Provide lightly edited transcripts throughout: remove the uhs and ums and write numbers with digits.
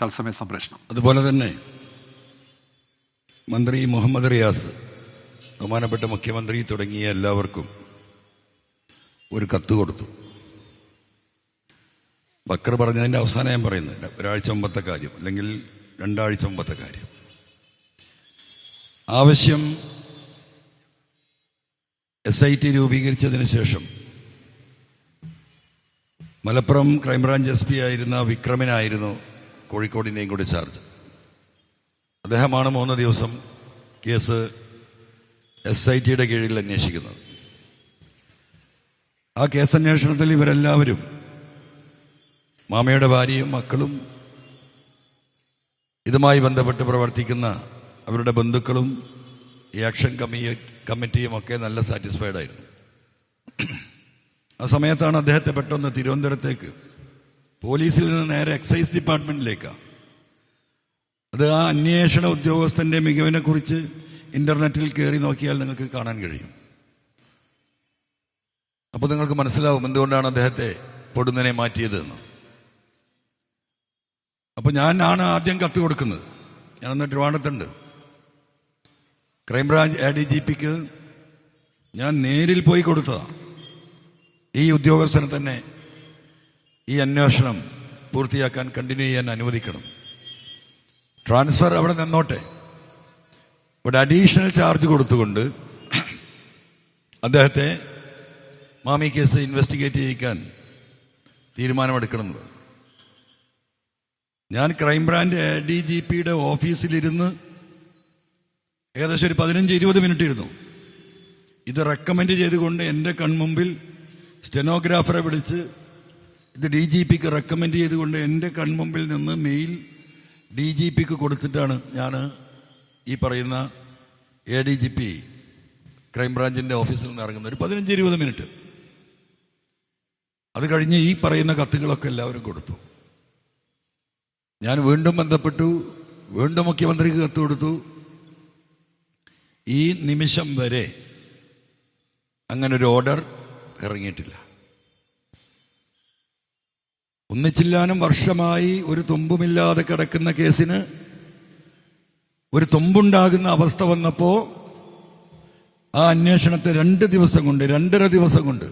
തത്സമയ സംപ്രേഷണം. അതുപോലെ തന്നെ മന്ത്രി മുഹമ്മദ് റിയാസ്, ബഹുമാനപ്പെട്ട മുഖ്യമന്ത്രി തുടങ്ങിയ എല്ലാവർക്കും ഒരു കത്ത് കൊടുത്തു. ബക്കർ പറഞ്ഞതിൻ്റെ അവസാനം ഞാൻ പറയുന്നത് ഒരാഴ്ച മുമ്പത്തെ കാര്യം, അല്ലെങ്കിൽ 2 ആഴ്ച മുമ്പത്തെ കാര്യം. ആവശ്യം SIT രൂപീകരിച്ചതിന് ശേഷം മലപ്പുറം ക്രൈംബ്രാഞ്ച് SP ആയിരുന്ന വിക്രമിനായിരുന്നു കോഴിക്കോടിൻ്റെയും കൂടി ചാർജ്. അദ്ദേഹമാണ് 3 ദിവസം കേസ് SITയുടെ കീഴിൽ അന്വേഷിക്കുന്നത്. ആ കേസന്വേഷണത്തിൽ ഇവരെല്ലാവരും, മാമയുടെ ഭാര്യയും മക്കളും, ഇതുമായി ബന്ധപ്പെട്ട് പ്രവർത്തിക്കുന്ന അവരുടെ ബന്ധുക്കളും ഈ ആക്ഷൻ കമ്മിറ്റിയും ഒക്കെ നല്ല സാറ്റിസ്ഫൈഡ് ആയിരുന്നു. ആ സമയത്താണ് അദ്ദേഹത്തെ പെട്ടെന്ന് തിരുവനന്തപുരത്തേക്ക്, പോലീസിൽ നിന്ന് നേരെ എക്സൈസ് ഡിപ്പാർട്ട്മെന്റിലേക്കാണ്. അത് ആ അന്വേഷണ ഉദ്യോഗസ്ഥന്റെ മികവിനെ കുറിച്ച് ഇന്റർനെറ്റിൽ കയറി നോക്കിയാൽ നിങ്ങൾക്ക് കാണാൻ കഴിയും. അപ്പോൾ നിങ്ങൾക്ക് മനസ്സിലാവും എന്തുകൊണ്ടാണ് അദ്ദേഹത്തെ പൊടുന്നനെ മാറ്റിയതെന്ന്. അപ്പോൾ ഞാനാണ് ആദ്യം കത്ത് കൊടുക്കുന്നത്. ഞാനന്ന് ട്രിവാൻഡ്രത്തുണ്ട്. ക്രൈംബ്രാഞ്ച് ADGPക്ക് ഞാൻ നേരിൽ പോയി കൊടുത്തതാണ്. ഈ ഉദ്യോഗസ്ഥനെ തന്നെ ഈ അന്വേഷണം പൂർത്തിയാക്കാൻ, കണ്ടിന്യൂ ചെയ്യാൻ അനുവദിക്കണം. ട്രാൻസ്ഫർ അവിടെ നിന്നോട്ടെ. ഇവിടെ അഡീഷണൽ ചാർജ് കൊടുത്തുകൊണ്ട് അദ്ദേഹത്തെ മാമി കേസ് ഇൻവെസ്റ്റിഗേറ്റ് ചെയ്യിക്കാൻ തീരുമാനമെടുക്കണമെന്ന്. ഞാൻ ക്രൈംബ്രാഞ്ച് ADGPയുടെ ഓഫീസിലിരുന്ന് ഏകദേശം ഒരു 15-20 മിനിറ്റ് ഇരുന്നു. ഇത് റെക്കമെൻഡ് ചെയ്തുകൊണ്ട് എൻ്റെ കൺമുമ്പിൽ സ്റ്റെനോഗ്രാഫറെ വിളിച്ച് ഇത് DGPക്ക് റെക്കമെൻഡ് ചെയ്തുകൊണ്ട് എൻ്റെ കൺമുമ്പിൽ നിന്ന് മെയിൽ DGPക്ക് കൊടുത്തിട്ടാണ് ഞാൻ ഈ പറയുന്ന ADGP ക്രൈംബ്രാഞ്ചിൻ്റെ ഓഫീസിൽ നിന്ന് ഇറങ്ങുന്നത്. ഒരു 15-20 മിനിറ്റ്. അത് കഴിഞ്ഞ് ഈ പറയുന്ന കത്തുകളൊക്കെ എല്ലാവരും കൊടുത്തു. ഞാൻ വീണ്ടും ബന്ധപ്പെട്ടു, വീണ്ടും മുഖ്യമന്ത്രിക്ക് കത്ത് കൊടുത്തു. ഈ നിമിഷം വരെ അങ്ങനൊരു ഓർഡർ ഇറങ്ങിയിട്ടില്ല. ഒന്നിച്ചില്ലാനും വർഷമായി ഒരു തുമ്പുമില്ലാതെ കിടക്കുന്ന കേസിന് ഒരു തുമ്പുണ്ടാകുന്ന അവസ്ഥ വന്നപ്പോൾ ആ അന്വേഷണത്തെ 2 ദിവസം കൊണ്ട്, 2.5 ദിവസം കൊണ്ട്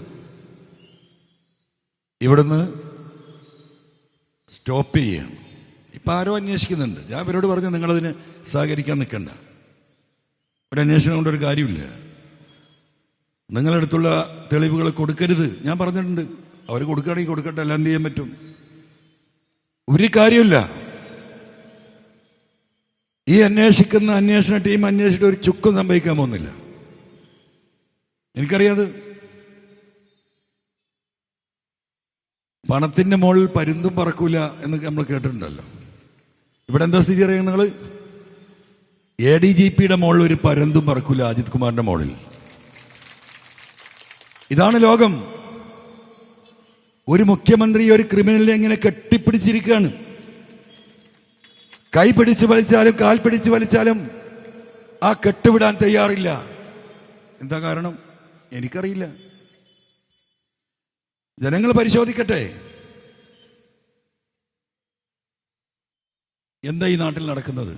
ഇവിടുന്ന് സ്റ്റോപ്പ് ചെയ്യണം. ഇപ്പം ആരോ അന്വേഷിക്കുന്നുണ്ട്. ഞാൻ ഇവരോട് പറഞ്ഞു, നിങ്ങളതിന് സഹകരിക്കാൻ നിൽക്കണ്ട. ഒരു അന്വേഷണം കൊണ്ടൊരു കാര്യമില്ല. നിങ്ങളടുത്തുള്ള തെളിവുകൾ കൊടുക്കരുത് ഞാൻ പറഞ്ഞിട്ടുണ്ട്. അവർ കൊടുക്കുകയാണെങ്കിൽ കൊടുക്കട്ടെ, അല്ല എന്ത് ചെയ്യാൻ പറ്റും? ഒരു കാര്യമില്ല. ഈ അന്വേഷണ ടീം അന്വേഷിച്ചിട്ട് ഒരു ചുക്കും സംഭവിക്കാൻ പോകുന്നില്ല. എനിക്കറിയാത്. പണത്തിന്റെ മുകളിൽ പരുന്തും പറക്കൂല എന്ന് നമ്മൾ കേട്ടിട്ടുണ്ടല്ലോ. ഇവിടെ എന്താ സ്ഥിതി അറിയാം നിങ്ങൾ? ADGPയുടെ മുകളിൽ ഒരു പരുന്തും പറക്കൂല, അജിത് കുമാറിന്റെ മുകളിൽ. ഇതാണ് ലോകം. ഒരു മുഖ്യമന്ത്രി ഒരു ക്രിമിനലിനെ എങ്ങനെ കെട്ടിപ്പിടിച്ചിരിക്കുകയാണ്. കൈ പിടിച്ചു വലിച്ചാലും കാൽ പിടിച്ചു വലിച്ചാലും ആ കെട്ടുവിടാൻ തയ്യാറില്ല. എന്താ കാരണം? എനിക്കറിയില്ല. ജനങ്ങൾ പരിശോധിക്കട്ടെ. എന്താ ഈ നാട്ടിൽ നടക്കുന്നത്?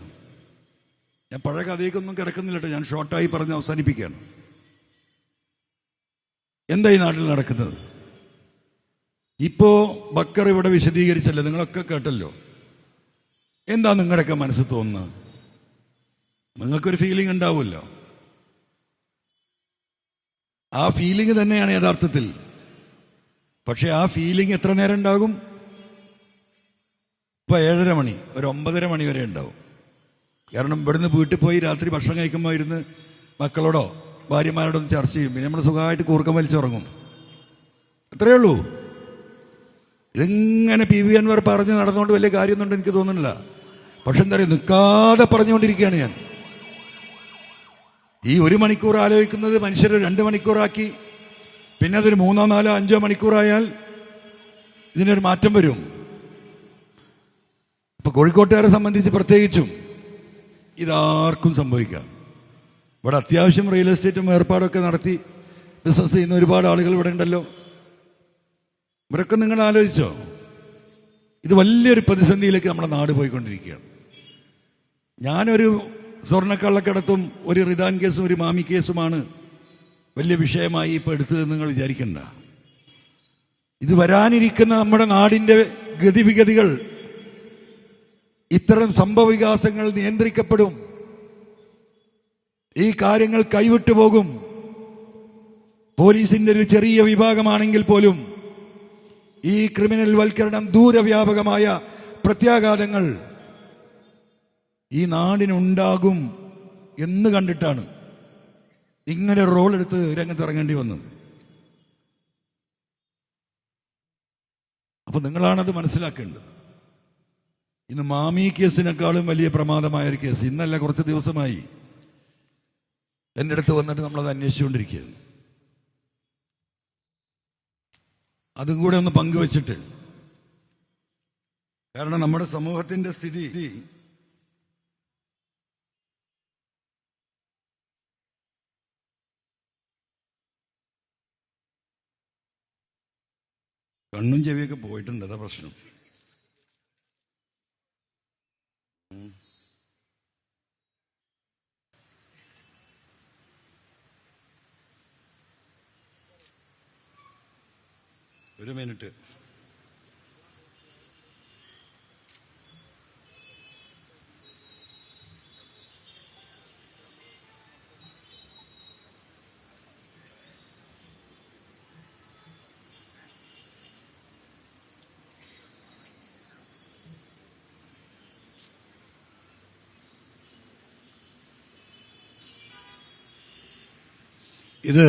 ഞാൻ പഴയ കഥയ്ക്കൊന്നും കിടക്കുന്നില്ല. ഞാൻ ഷോർട്ടായി പറഞ്ഞ് അവസാനിപ്പിക്കുകയാണ്. എന്താ ഈ നാട്ടിൽ നടക്കുന്നത്? ഇപ്പോ ബക്കർ ഇവിടെ വിശദീകരിച്ചല്ലോ, നിങ്ങളൊക്കെ കേട്ടല്ലോ. എന്താ നിങ്ങളുടെയൊക്കെ മനസ്സിൽ തോന്നുന്നത്? നിങ്ങൾക്കൊരു ഫീലിംഗ് ഉണ്ടാവുമല്ലോ. ആ ഫീലിംഗ് തന്നെയാണ് യഥാർത്ഥത്തിൽ. പക്ഷെ ആ ഫീലിംഗ് എത്ര നേരം ഉണ്ടാകും? ഇപ്പൊ 7:30 മണി, ഒരു 9:30 മണി വരെ ഉണ്ടാവും. കാരണം ഇവിടുന്ന് വീട്ടിൽ പോയി രാത്രി ഭക്ഷണം കഴിക്കുമ്പോൾ ഇരുന്ന് മക്കളോടോ ഭാര്യമാരോടോ ഒന്ന് ചർച്ച ചെയ്യും. പിന്നെ നമ്മൾ സുഖമായിട്ട് കൂർക്കം വലിച്ചുറങ്ങും. അത്രയേ ഉള്ളൂ. ഇതിങ്ങനെ PV അൻവർ പറഞ്ഞ് നടന്നുകൊണ്ട് വലിയ കാര്യമൊന്നും എനിക്ക് തോന്നുന്നില്ല. പക്ഷെ എന്താ പറയുക, നിൽക്കാതെ പറഞ്ഞുകൊണ്ടിരിക്കുകയാണ് ഞാൻ. ഈ 1 മണിക്കൂർ ആലോചിക്കുന്നത് മനുഷ്യർ 2 മണിക്കൂറാക്കി. പിന്നെ അതൊരു 3, 4, 5 മണിക്കൂറായാൽ ഇതിനൊരു മാറ്റം വരും. ഇപ്പൊ കോഴിക്കോട്ടുകാരെ സംബന്ധിച്ച് പ്രത്യേകിച്ചും ഇതാർക്കും സംഭവിക്കാം. ഇവിടെ അത്യാവശ്യം റിയൽ എസ്റ്റേറ്റും ഏർപ്പാടൊക്കെ നടത്തി ബിസിനസ് ചെയ്യുന്ന ഒരുപാട് ആളുകൾ ഇവിടെ ഉണ്ടല്ലോ. ഇവരൊക്കെ നിങ്ങൾ ആലോചിച്ചോ? ഇത് വലിയൊരു പ്രതിസന്ധിയിലേക്ക് നമ്മുടെ നാട് പോയിക്കൊണ്ടിരിക്കുകയാണ്. ഞാനൊരു സ്വർണ്ണക്കള്ളക്കടത്തും ഒരു റിദാൻ കേസും ഒരു മാമി കേസുമാണ് വലിയ വിഷയമായി ഇപ്പോൾ എടുത്തതെന്ന് നിങ്ങൾ വിചാരിക്കണ്ട. ഇത് വരാനിരിക്കുന്ന നമ്മുടെ നാടിൻ്റെ ഗതിവിഗതികൾ, ഇത്തരം സംഭവ വികാസങ്ങൾ നിയന്ത്രിക്കപ്പെടും. ഈ കാര്യങ്ങൾ കൈവിട്ടു പോകും. പോലീസിന്റെ ഒരു ചെറിയ വിഭാഗമാണെങ്കിൽ പോലും ഈ ക്രിമിനൽ വൽക്കരണം ദൂരവ്യാപകമായ പ്രത്യാഘാതങ്ങൾ ഈ നാടിനുണ്ടാകും എന്ന് കണ്ടിട്ടാണ് ഇങ്ങനെ റോൾ എടുത്ത് രംഗത്തിറങ്ങേണ്ടി വന്നത്. അപ്പൊ നിങ്ങളാണത് മനസ്സിലാക്കേണ്ടത്. ഇന്ന് മാമി കേസിനേക്കാളും വലിയ പ്രമാദമായ ഒരു കേസ് ഇന്നല്ല, കുറച്ച് ദിവസമായി എൻ്റെ അടുത്ത് വന്നിട്ട് നമ്മളത് അന്വേഷിച്ചുകൊണ്ടിരിക്കുകയാണ്. അതും കൂടെ ഒന്ന് പങ്കുവച്ചിട്ട്, കാരണം നമ്മുടെ സമൂഹത്തിന്റെ സ്ഥിതി കണ്ണും ചെവിയൊക്കെ പോയിട്ടുണ്ട്, അതാ പ്രശ്നം. ഒരു മിനിറ്റ്. ഇത്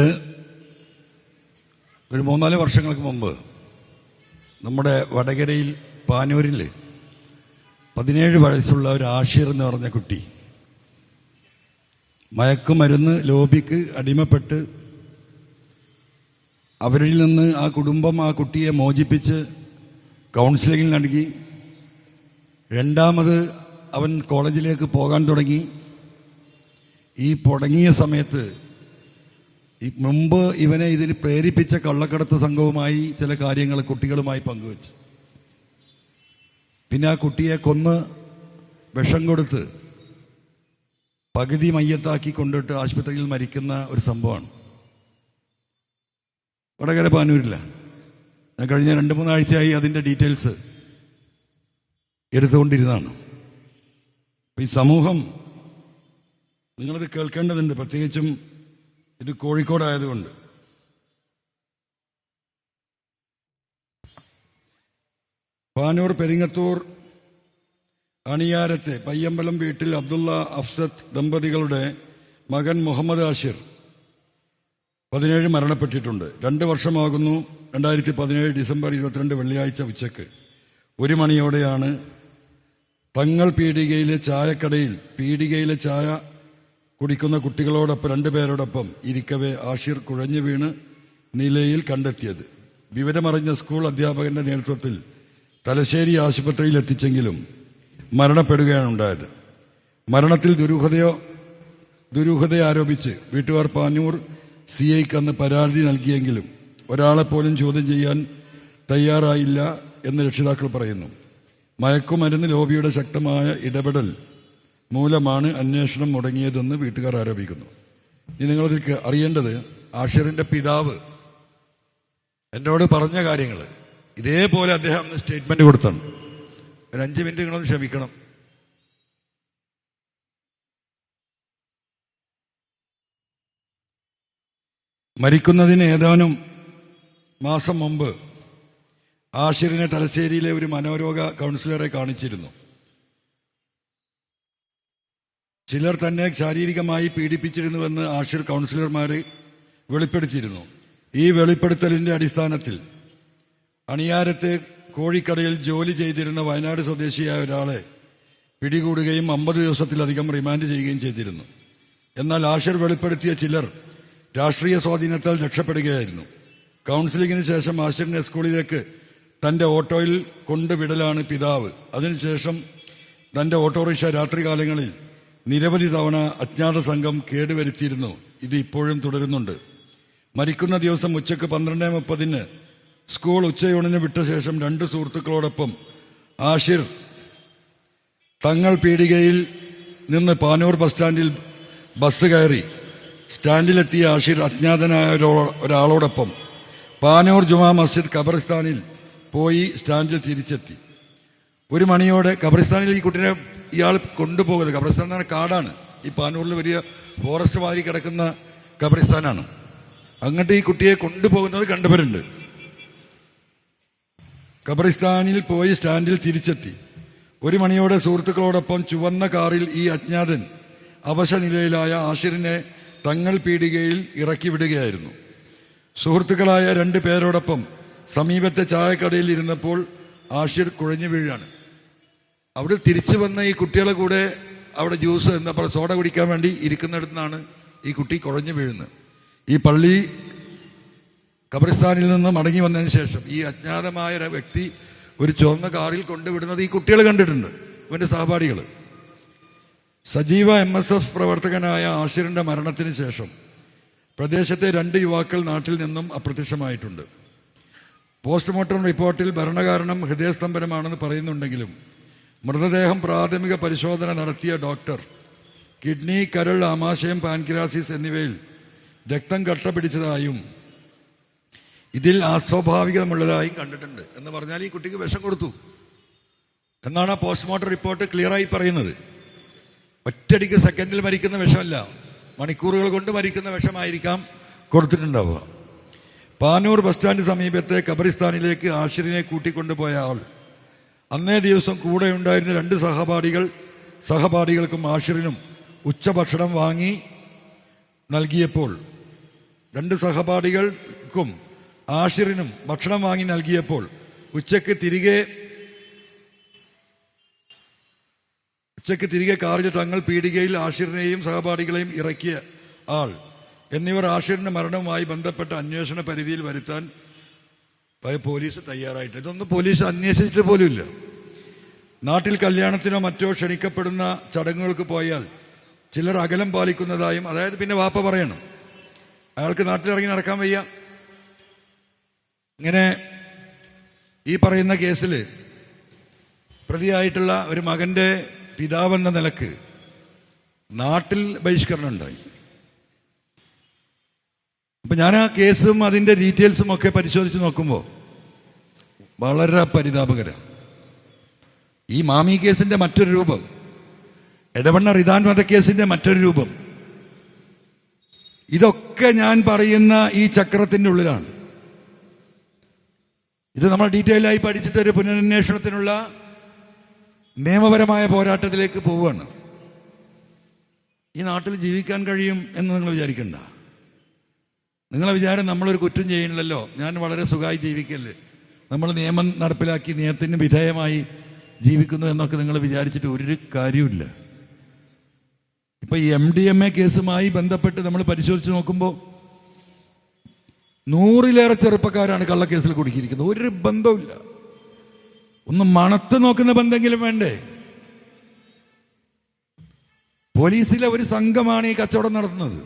ഒരു 3-4 വർഷങ്ങൾക്ക് മുമ്പ് നമ്മുടെ വടകരയിൽ പാനൂരിൽ 17 വയസ്സുള്ള ഒരു ആഷിർ എന്ന് പറഞ്ഞ കുട്ടി മയക്കുമരുന്ന് ലോബിക്ക് അടിമപ്പെട്ട് അവരിൽ നിന്ന് ആ കുടുംബം ആ കുട്ടിയെ മോചിപ്പിച്ച് കൗൺസിലിംഗ് നൽകി. രണ്ടാമത് അവൻ കോളേജിലേക്ക് പോകാൻ തുടങ്ങി. ഈ തുടങ്ങിയ സമയത്ത് മുമ്പ് ഇവനെ ഇതിന് പ്രേരിപ്പിച്ച കള്ളക്കടത്ത് സംഘവുമായി ചില കാര്യങ്ങൾ കുട്ടികളുമായി പങ്കുവച്ചു. പിന്നെ ആ കുട്ടിയെ കൊന്ന് വിഷം കൊടുത്ത് പകുതി മയ്യത്താക്കി കൊണ്ടിട്ട് ആശുപത്രിയിൽ മരിക്കുന്ന ഒരു സംഭവമാണ് വടകര പാനൂരില്ല. ഞാൻ കഴിഞ്ഞ 2-3 ആഴ്ചയായി അതിൻ്റെ ഡീറ്റെയിൽസ് എടുത്തുകൊണ്ടിരുന്നതാണ്. ഈ സമൂഹം നിങ്ങളത് കേൾക്കേണ്ടതുണ്ട്, പ്രത്യേകിച്ചും ഇത് കോഴിക്കോടായതുകൊണ്ട്. പാനൂർ പെരിങ്ങത്തൂർ അണിയാരത്തെ പയ്യമ്പലം വീട്ടിൽ അബ്ദുള്ള അഫ്സത്ത് ദമ്പതികളുടെ മകൻ മുഹമ്മദ് ആഷിർ 17 മരണപ്പെട്ടിട്ടുണ്ട്. 2 വർഷമാകുന്നു. 2017 ഡിസംബർ 22 വെള്ളിയാഴ്ച ഉച്ചയ്ക്ക് 1 മണിയോടെയാണ് തങ്ങൾ പീടികയിലെ ചായ കുടിക്കുന്ന കുട്ടികളോടൊപ്പം 2 പേരോടൊപ്പം ഇരിക്കവേ ആഷിർ കുഴഞ്ഞു വീണ് നിലയിൽ കണ്ടെത്തിയത്. വിവരമറിഞ്ഞ സ്കൂൾ അധ്യാപകന്റെ നേതൃത്വത്തിൽ തലശ്ശേരി ആശുപത്രിയിൽ എത്തിച്ചെങ്കിലും മരണപ്പെടുകയാണ് ഉണ്ടായത്. മരണത്തിൽ ദുരൂഹത ആരോപിച്ച് വീട്ടുകാർ പാനൂർ CIക്ക് അന്ന് പരാതി നൽകിയെങ്കിലും ഒരാളെപ്പോലും ചോദ്യം ചെയ്യാൻ തയ്യാറായില്ല എന്ന് രക്ഷിതാക്കൾ പറയുന്നു. മയക്കുമരുന്ന് ലോബിയുടെ ശക്തമായ ഇടപെടൽ മൂലമാണ് അന്വേഷണം മുടങ്ങിയതെന്ന് വീട്ടുകാർ ആരോപിക്കുന്നു. ഇനി നിങ്ങളതിൽ അറിയേണ്ടത്, ആഷിറിന്റെ പിതാവ് എന്നോട് പറഞ്ഞ കാര്യങ്ങൾ ഇതേപോലെ അദ്ദേഹം അന്ന് സ്റ്റേറ്റ്മെന്റ് കൊടുത്താണ്. ഒരു 5 മിനിറ്റ് നിങ്ങളൊന്ന് ക്ഷമിക്കണം. മരിക്കുന്നതിന് ഏതാനും മാസം മുമ്പ് ആഷിറിനെ തലശ്ശേരിയിലെ ഒരു മനോരോഗ കൗൺസിലറെ കാണിച്ചിരുന്നു. ചിലർ തന്നെ ശാരീരികമായി പീഡിപ്പിച്ചിരുന്നുവെന്ന് ആഷിർ കൗൺസിലർമാരെ വെളിപ്പെടുത്തിയിരുന്നു. ഈ വെളിപ്പെടുത്തലിന്റെ അടിസ്ഥാനത്തിൽ അണിയാരത്തെ കോഴിക്കടയിൽ ജോലി ചെയ്തിരുന്ന വയനാട് സ്വദേശിയായ ഒരാളെ പിടികൂടുകയും 50 ദിവസത്തിലധികം റിമാൻഡ് ചെയ്യുകയും ചെയ്തിരുന്നു. എന്നാൽ ആഷിർ വെളിപ്പെടുത്തിയ ചിലർ രാഷ്ട്രീയ സ്വാധീനത്താൽ രക്ഷപ്പെടുകയായിരുന്നു. കൗൺസിലിംഗിന് ശേഷം ആഷിറിനെ സ്കൂളിലേക്ക് തന്റെ ഓട്ടോയിൽ കൊണ്ടുവിടലാണ് പിതാവ്. അതിനുശേഷം തന്റെ ഓട്ടോറിക്ഷ രാത്രികാലങ്ങളിൽ നിരവധി തവണ അജ്ഞാത സംഘം കേടുവരുത്തിയിരുന്നു. ഇത് ഇപ്പോഴും തുടരുന്നുണ്ട്. മരിക്കുന്ന ദിവസം ഉച്ചയ്ക്ക് 12:30 സ്കൂൾ ഉച്ചയൂണിന് വിട്ട ശേഷം 2 സുഹൃത്തുക്കളോടൊപ്പം ആഷിർ തങ്ങൾ പീടികയിൽ നിന്ന് പാനൂർ ബസ് സ്റ്റാൻഡിൽ ബസ് കയറി സ്റ്റാൻഡിലെത്തിയ ആഷിർ അജ്ഞാതനായ ഒരാളോടൊപ്പം പാനൂർ ജുമാ മസ്ജിദ് ഖബർസ്ഥാനിൽ പോയി സ്റ്റാൻഡിൽ തിരിച്ചെത്തി. 1 മണിയോടെ ഖബർസ്ഥാനിൽ ഈ കുട്ടിനെ ഇയാൾ കൊണ്ടുപോകുന്നത്, ഖബർസ്ഥാൻ എന്ന് പറഞ്ഞാൽ കാടാണ്, ഈ പാനൂരിൽ വലിയ ഫോറസ്റ്റ് മാതിരി കിടക്കുന്ന ഖബർസ്ഥാനാണ്. അങ്ങോട്ട് ഈ കുട്ടിയെ കൊണ്ടുപോകുന്നത് കണ്ടവരുണ്ട്. ഖബർസ്ഥാനിൽ പോയി സ്റ്റാൻഡിൽ തിരിച്ചെത്തി. 1 മണിയോടെ സുഹൃത്തുക്കളോടൊപ്പം ചുവന്ന കാറിൽ ഈ അജ്ഞാതൻ അവശനിലയിലായ ആഷിറിനെ തങ്ങൾ പീടികയിൽ ഇറക്കി വിടുകയായിരുന്നു. സുഹൃത്തുക്കളായ 2 പേരോടൊപ്പം സമീപത്തെ ചായക്കടയിൽ ഇരുന്നപ്പോൾ ആഷിർ കുഴഞ്ഞു വീഴാണ്. അവിടെ തിരിച്ചു വന്ന ഈ കുട്ടികളെ കൂടെ അവിടെ ജ്യൂസ് എന്നപ്പോൾ സോഡ കുടിക്കാൻ വേണ്ടി ഇരിക്കുന്നിടത്തു നിന്നാണ് ഈ കുട്ടി കുഴഞ്ഞു വീഴുന്നത്. ഈ പള്ളി ഖബർസ്ഥാനിൽ നിന്ന് മടങ്ങി വന്നതിന് ശേഷം ഈ അജ്ഞാതമായ ഒരു വ്യക്തി ഒരു ചുവന്ന കാറിൽ കൊണ്ടുവിടുന്നത് ഈ കുട്ടികൾ കണ്ടിട്ടുണ്ട്, ഇവൻ്റെ സഹപാഠികൾ. സജീവ MSF പ്രവർത്തകനായ ആഷിറിൻ്റെ മരണത്തിന് ശേഷം പ്രദേശത്തെ 2 യുവാക്കൾ നാട്ടിൽ നിന്നും അപ്രത്യക്ഷമായിട്ടുണ്ട്. പോസ്റ്റ്മോർട്ടം റിപ്പോർട്ടിൽ മരണകാരണം ഹൃദയസ്തംഭനമാണെന്ന് പറയുന്നുണ്ടെങ്കിലും മൃതദേഹം പ്രാഥമിക പരിശോധന നടത്തിയ ഡോക്ടർ കിഡ്നി, കരൾ, ആമാശയം, പാൻക്രിയാസിസ് എന്നിവയിൽ രക്തം കട്ട പിടിച്ചതായും ഇതിൽ അസ്വാഭാവികമുള്ളതായും കണ്ടിട്ടുണ്ട്. എന്ന് പറഞ്ഞാൽ ഈ കുട്ടിക്ക് വിഷം കൊടുത്തു എന്നാണ് ആ പോസ്റ്റ്മോർട്ടം റിപ്പോർട്ട് ക്ലിയറായി പറയുന്നത്. ഒറ്റയടിക്ക് സെക്കൻഡിൽ മരിക്കുന്ന വിഷമല്ല, മണിക്കൂറുകൾ കൊണ്ട് മരിക്കുന്ന വിഷമായിരിക്കാം കൊടുത്തിട്ടുണ്ടാവുക. പാനൂർ ബസ് സ്റ്റാൻഡ് സമീപത്തെ ഖബറിസ്ഥാനിലേക്ക് ആഷിറിനെ കൂട്ടിക്കൊണ്ടുപോയ ആൾ അന്നേ ദിവസം കൂടെ ഉണ്ടായിരുന്ന 2 സഹപാഠികൾക്കും ആഷിറിനും ഉച്ചഭക്ഷണം വാങ്ങി നൽകിയപ്പോൾ 2 സഹപാഠികൾക്കും ആഷിറിനും ഭക്ഷണം വാങ്ങി നൽകിയപ്പോൾ ഉച്ചയ്ക്ക് തിരികെ കാറിൽ തങ്ങൾ പീടികയിൽ ആഷിറിനെയും സഹപാഠികളെയും ഇറക്കിയ ആൾ എന്നിവർ ആഷിറിന്റെ മരണവുമായി ബന്ധപ്പെട്ട അന്വേഷണ പരിധിയിൽ വരുത്താൻ പോലീസ് തയ്യാറായിട്ട്. ഇതൊന്നും പോലീസ് അന്വേഷിച്ചിട്ട് പോലുമില്ല. നാട്ടിൽ കല്യാണത്തിനോ മറ്റോ ക്ഷണിക്കപ്പെടുന്ന ചടങ്ങുകൾക്ക് പോയാൽ ചിലർ അകലം പാലിക്കുന്നതായും, അതായത് പിന്നെ വാപ്പ പറയണം, അയാൾക്ക് നാട്ടിലിറങ്ങി നടക്കാൻ വയ്യ. ഇങ്ങനെ ഈ പറയുന്ന കേസിൽ പ്രതിയായിട്ടുള്ള ഒരു മകൻ്റെ പിതാവെന്ന നിലക്ക് നാട്ടിൽ ബഹിഷ്കരണം ഉണ്ടായി. അപ്പം ഞാൻ ആ കേസും അതിൻ്റെ ഡീറ്റെയിൽസും ഒക്കെ പരിശോധിച്ച് നോക്കുമ്പോൾ വളരെ പരിതാപകരം. ഈ മാമി കേസിൻ്റെ മറ്റൊരു രൂപം, എടവണ്ണ റിദാൻ വധക്കേസിൻ്റെ മറ്റൊരു രൂപം, ഇതൊക്കെ ഞാൻ പറയുന്ന ഈ ചക്രത്തിൻ്റെ ഉള്ളിലാണ്. ഇത് നമ്മൾ ഡീറ്റെയിൽ ആയി പഠിച്ചിട്ട് ഒരു പുനരന്വേഷണത്തിനുള്ള നിയമപരമായ പോരാട്ടത്തിലേക്ക് പോവുകയാണ്. ഈ നാട്ടിൽ ജീവിക്കാൻ കഴിയും എന്ന് നിങ്ങൾ വിചാരിക്കണ്ട. നിങ്ങളെ വിചാരം നമ്മളൊരു കുറ്റം ചെയ്യണില്ലല്ലോ, ഞാൻ വളരെ സുഖമായി ജീവിക്കല്ലേ, നമ്മൾ നിയമം നടപ്പിലാക്കി നിയമത്തിന് വിധേയമായി ജീവിക്കുന്നു എന്നൊക്കെ നിങ്ങൾ വിചാരിച്ചിട്ട് ഒരു കാര്യമില്ല. ഇപ്പൊ ഈ MDMA കേസുമായി ബന്ധപ്പെട്ട് നമ്മൾ പരിശോധിച്ച് നോക്കുമ്പോൾ 100-ലേറെ ചെറുപ്പക്കാരാണ് കള്ളക്കേസിൽ കുടുക്കിയിരിക്കുന്നത്. ഒരു ബന്ധവുമില്ല. ഒന്ന് മണത്ത് നോക്കുന്ന ബന്ധമെങ്കിലും വേണ്ടേ? പോലീസിലെ ഒരു സംഘമാണ് ഈ കച്ചവടം നടത്തുന്നത്.